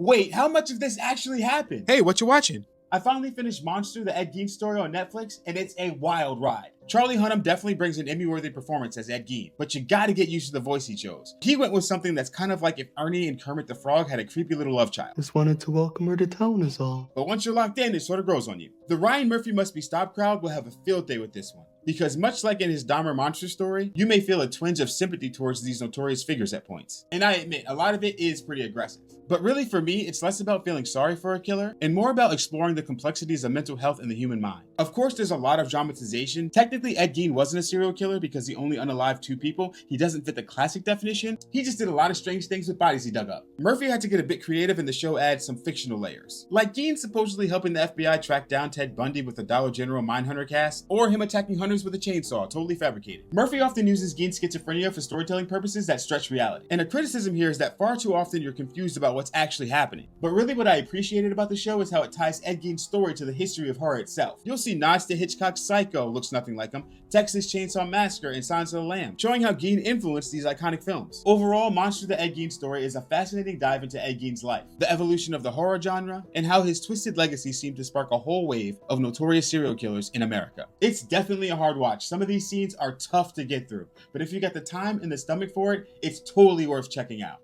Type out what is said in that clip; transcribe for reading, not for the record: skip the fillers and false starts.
Wait, how much of this actually happened? Hey, what you watching? I finally finished Monster, the Ed Gein story on Netflix, and it's a wild ride. Charlie Hunnam definitely brings an Emmy-worthy performance as Ed Gein, but you gotta get used to the voice he chose. He went with something that's kind of like if Ernie and Kermit the Frog had a creepy little love child. Just wanted to welcome her to town is all. But once you're locked in, it sort of grows on you. The Ryan Murphy Must Be Stopped crowd will have a field day with this one. Because much like in his Dahmer monster story, you may feel a twinge of sympathy towards these notorious figures at points. And I admit, a lot of it is pretty aggressive. But really for me, it's less about feeling sorry for a killer and more about exploring the complexities of mental health in the human mind. Of course, there's a lot of dramatization. Technically, Ed Gein wasn't a serial killer because he only unalived 2 people. He doesn't fit the classic definition. He just did a lot of strange things with bodies he dug up. Murphy had to get a bit creative and the show adds some fictional layers. Like Gein supposedly helping the FBI track down Ted Bundy with the Dollar General Mindhunter cast, or him attacking hunters with a chainsaw, totally fabricated. Murphy often uses Gein's schizophrenia for storytelling purposes that stretch reality. And a criticism here is that far too often you're confused about what's actually happening. But really what I appreciated about the show is how it ties Ed Gein's story to the history of horror itself. You'll see nods to Hitchcock's Psycho, looks nothing like him, Texas Chainsaw Massacre, and Silence of the Lambs, showing how Gein influenced these iconic films. Overall, Monster the Ed Gein story is a fascinating dive into Ed Gein's life, the evolution of the horror genre, and how his twisted legacy seemed to spark a whole wave of notorious serial killers in America. It's definitely a hard watch. Some of these scenes are tough to get through, but if you got the time and the stomach for it, it's totally worth checking out.